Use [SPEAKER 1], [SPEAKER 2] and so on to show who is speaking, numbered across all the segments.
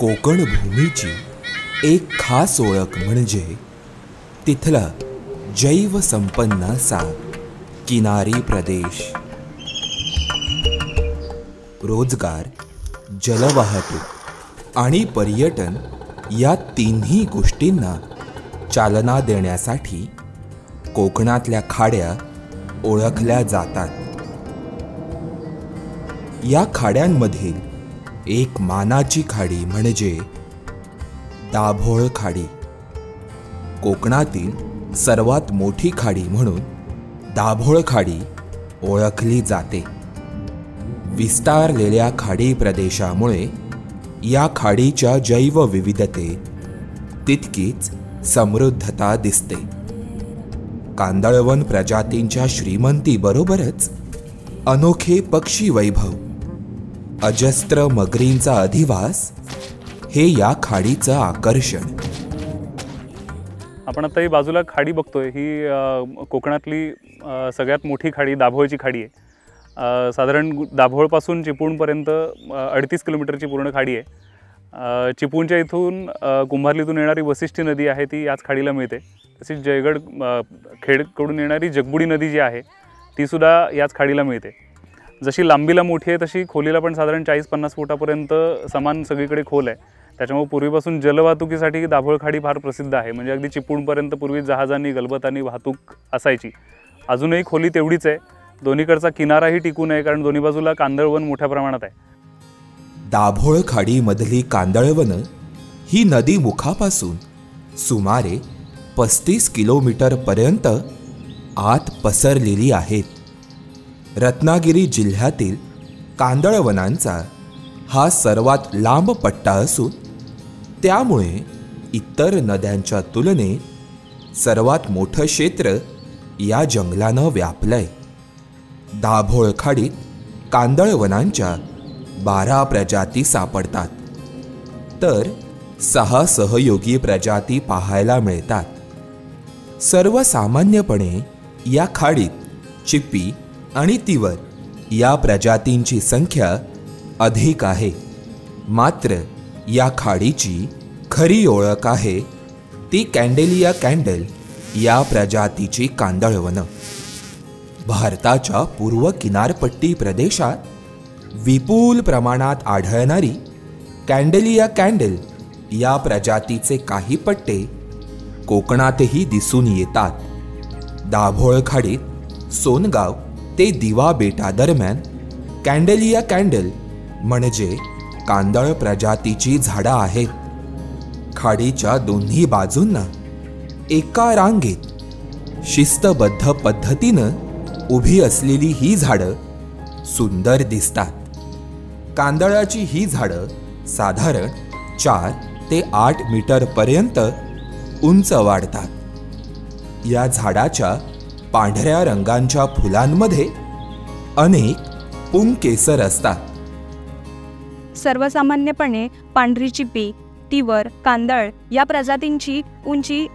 [SPEAKER 1] कोकण भूमीची एक खास ओळख म्हणजे तिथला जैवसंपन्न असा किनारी प्रदेश. रोजगार, जलवाहतूक आणि पर्यटन या तिन्ही गोष्टींना चालना देण्यासाठी कोकणातल्या खाड्या ओळखल्या जातात. या खाड्यांमधील एक मानाची खाडी म्हणजे दाभोळ खाडी. कोकणातील सर्वात मोठी खाडी म्हणून दाभोळ खाडी ओळखली जाते. विस्तारलेल्या खाडी प्रदेशामुळे या खाडीच्या जैवविविधतेत तितकीच समृद्धता दिसते. कांदळवन प्रजातींच्या श्रीमंतीबरोबरच अनोखे पक्षी वैभव, अजस्त्र मगरींचा अधिवास हे या खाडीचं आकर्षण.
[SPEAKER 2] आपण आता ही बाजूला खाडी बघतोय, ही कोकणातली सगळ्यात मोठी खाडी दाभोळची खाडी आहे. साधारण दाभोळपासून चिपळूणपर्यंत 38 किलोमीटरची पूर्ण खाडी आहे. चिपळूणच्या इथून कुंभारलीतून येणारी वसिष्ठी नदी आहे ती याच खाडीला मिळते. तशीच जयगड खेडकडून येणारी जगबुडी नदी जी आहे तीसुद्धा याच खाडीला मिळते. जशी लांबीला मोठी आहे तशी खोलीला पण साधारण 40-50 फुटापर्यंत समान सगळीकडे खोल आहे. त्याच्यामुळे पूर्वीपासून जलवाहतुकीसाठी दाभोळ खाडी फार प्रसिद्ध आहे. म्हणजे अगदी चिपळूणपर्यंत पूर्वी जहाजांनी गलबतांनी वाहतूक असायची. अजूनही खोली तेवढीच आहे. दोन्हीकडचा किनाराही टिकून आहे, कारण दोन्ही बाजूला कांदळवन मोठ्या प्रमाणात आहे.
[SPEAKER 1] दाभोळ खाडीमधली कांदळवन ही नदी मुखापासून सुमारे 35 किलोमीटरपर्यंत आत पसरलेली आहेत. रत्नागिरी जिल्ह्यातील कांदळवनांचा हा सर्वात लांब पट्टा असून त्यामुळे इतर नद्यांच्या तुलनेत सर्वात मोठं क्षेत्र या जंगलानं व्यापलंय. दाभोळ खाडीत कांदळवनांच्या 12 प्रजाती सापडतात, तर 6 सहयोगी प्रजाती पाहायला मिळतात. सर्वसामान्यपणे या खाडीत चिप्पी आणि तिवर या प्रजातींची संख्या अधिक आहे. मात्र या खाडीची खरी ओळख आहे ती कॅन्डेलिया कॅन्डल या प्रजातीची कांदळवनं. भारताच्या पूर्व किनारपट्टी प्रदेशात विपुल प्रमाणात आढळणारी कॅन्डेलिया कॅन्डल या प्रजातीचे काही पट्टे कोकणातही दिसून येतात. दाभोळ खाडीत सोनगाव ते दिवा बेटा दरम्यान कॅन्डेलिया कॅन्डल म्हणजे कांदळ प्रजातीची झाडं आहेत. खाडीच्या दोन्ही बाजूंना एका रांगेत शिस्तबद्ध पद्धतीनं उभी असलेली ही झाडं सुंदर दिसतात. कांदळाची ही झाडं साधारण 4 ते 8 मीटरपर्यंत उंच वाढतात. या झाडाच्या पांढऱ्या रंगांच्या फुलांमध्ये अनेक पुंकेसर असतात.
[SPEAKER 3] सर्वसामान्यपणे पांढरी चिपी, तिवर, कांदळ या प्रजातींची उंची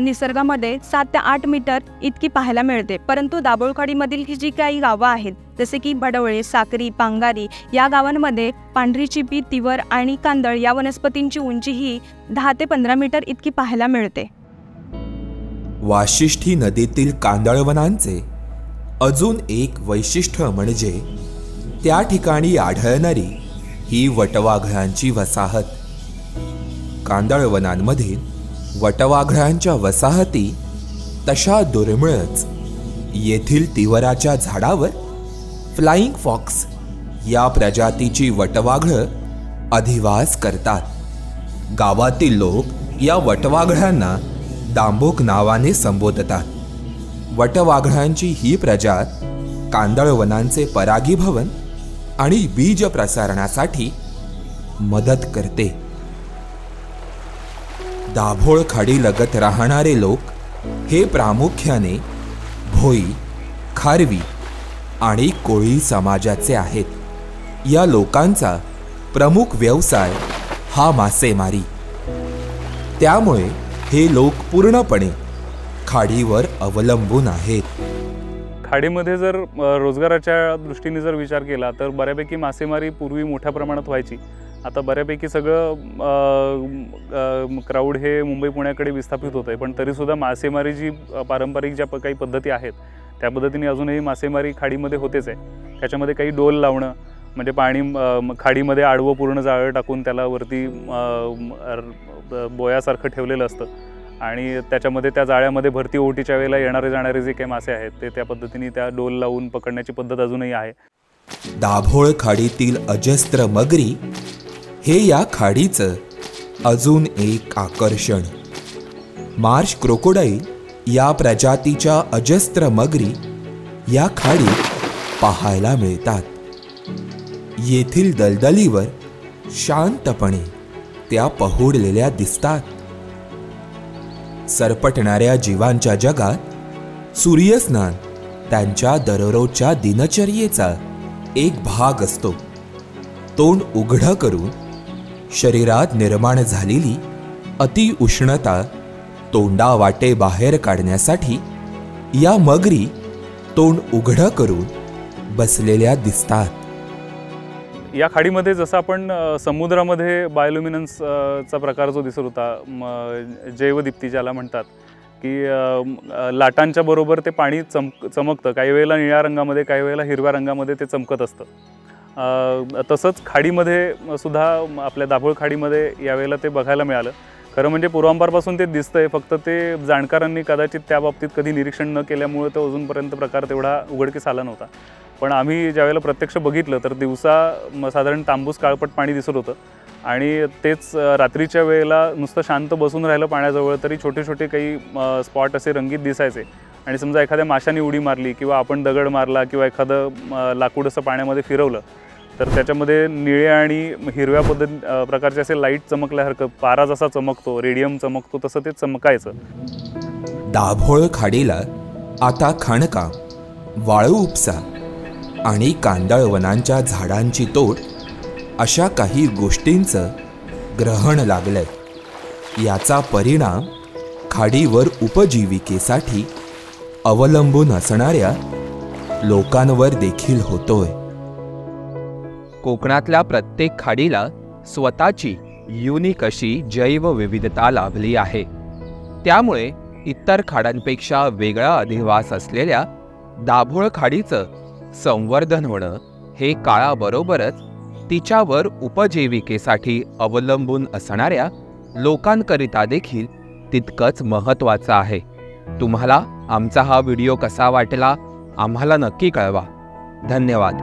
[SPEAKER 3] निसर्गामध्ये 7 ते 8 मीटर इतकी पाहायला मिळते. परंतु दाभोळ खाडीमधील ही जी काही गावं आहेत जसे की भडवळे, साक्री, पांगारी या गावांमध्ये पांढरी चिपी, तिवर आणि कांदळ या वनस्पतींची उंची ही 10 ते 15 मीटर इतकी पाहायला मिळते.
[SPEAKER 1] वाशिष्ठी नदीतील कांदळवनांचे अजून एक वैशिष्ट्य म्हणजे त्या ठिकाणी आढळणारी ही वटवाघळांची वसाहत. कांदळवनांमधील वटवाघळांच्या वसाहती तशा दुर्मिळच येथील तिवराच्या झाडावर फ्लाइंग फॉक्स या प्रजातीची वटवाघळं अधिवास करतात. गावातील लोक या वटवाघळांना दांबोक नावाने संबोधतात. वटवाघळांची ही प्रजात कांदळवनांचे परागीभवन आणि बीज प्रसारणासाठी मदत करते. दाभोळ खाडीलगत राहणारे लोक हे प्रामुख्याने भोई, खारवी आणि कोळी समाजाचे आहेत. या लोकांचा प्रमुख व्यवसाय हा मासेमारी. त्यामुळे हे लोक पूर्णपणे खाडीवर अवलंबून आहेत.
[SPEAKER 2] खाडीमध्ये जर रोजगाराच्या दृष्टीने जर विचार केला तर बऱ्यापैकी मासेमारी पूर्वी मोठ्या प्रमाणात व्हायची. आता बऱ्यापैकी सगळं क्राऊड हे मुंबई पुण्याकडे विस्थापित होतं आहे, पण तरीसुद्धा मासेमारी जी पारंपरिक ज्या काही पद्धती आहेत त्या पद्धतीने अजूनही मासेमारी खाडीमध्ये होतेच आहे. त्याच्यामध्ये काही डोल लावणं, म्हणजे पाणी खाडीमध्ये आडवं पूर्ण जाळं टाकून त्याला वरती बोयासारखं ठेवलेलं असतं आणि त्याच्यामध्ये त्या जाळ्यामध्ये भरती ओहोटीच्या वेळेला येणारे जाणारे जे काही मासे आहेत ते त्या पद्धतीने त्या डोल लावून पकडण्याची पद्धत अजूनही आहे.
[SPEAKER 1] दाभोळ खाडीतील अजस्त्र मगरी हे या खाडीचं अजून एक आकर्षण. मार्श क्रोकोडाईल या प्रजातीच्या अजस्त्र मगरी या खाडीत पाहायला मिळतात. येथील दलदलीवर शांतपणे त्या पहुडलेल्या दिसतात. सरपटणाऱ्या जीवांच्या जगात सूर्यस्नान त्यांच्या दररोजच्या दिनचर्येचा एक भाग असतो. तोंड उघडं करून शरीरात निर्माण झालेली अतिउष्णता तोंडावाटे बाहेर काढण्यासाठी या मगरी तोंड उघडं करून बसलेल्या दिसतात.
[SPEAKER 2] या खाडीमध्ये जसं आपण समुद्रामध्ये बायोल्युमिनन्सचा प्रकार जो दिसत होता, जैवदीप्ती ज्याला म्हणतात, की लाटांच्या बरोबर ते पाणी चमकतं. काही वेळेला निळ्या रंगामध्ये, काही वेळेला हिरव्या रंगामध्ये ते चमकत असतं. तसंच खाडीमध्ये सुद्धा आपल्या दाभोळ खाडीमध्ये यावेळेला ते बघायला मिळालं. खरं म्हणजे पूर्वांपारपासून ते दिसतंय, फक्त ते जाणकारांनी कदाचित त्या बाबतीत कधी निरीक्षण न केल्यामुळे तो अजूनपर्यंत प्रकार तेवढा उघडकीस आला नव्हता. पण आम्ही ज्यावेळेला प्रत्यक्ष बघितलं तर दिवसा साधारण तांबूस काळपट पाणी दिसत होतं आणि तेच रात्रीच्या वेळेला नुसतं शांत बसून राहिलं पाण्याजवळ तरी छोटे छोटे काही स्पॉट असे रंगीत दिसायचे. आणि समजा एखाद्या माशाने उडी मारली किंवा आपण दगड मारला किंवा एखादं लाकूड असं पाण्यामध्ये फिरवलं तर त्याच्यामध्ये निळ्या आणि हिरव्या प्रकारचे असे लाईट चमकल्यासारखं, पारा जसा चमकतो, रेडियम चमकतो, तसं ते चमकायचं.
[SPEAKER 1] दाभोळ खाडीला आता खाणकाम, वाळू उपसा आणि कांदळवनांच्या झाडांची तोड अशा काही गोष्टींचं ग्रहण लागलंय. याचा परिणाम खाडीवर उपजीविकेसाठी अवलंबून असणाऱ्या लोकांवर देखील होतोय.
[SPEAKER 4] कोकणातल्या प्रत्येक खाडीला स्वतःची युनिक अशी जैवविविधता लाभली आहे. त्यामुळे इतर खाड्यांपेक्षा वेगळा अधिवास असलेल्या दाभोळ खाडीचं संवर्धन होणं हे काळाबरोबरच तिच्यावर उपजीविकेसाठी अवलंबून असणाऱ्या लोकांकरिता देखील तितकंच महत्त्वाचं आहे. तुम्हाला आमचा हा व्हिडिओ कसा वाटला आम्हाला नक्की कळवा. धन्यवाद.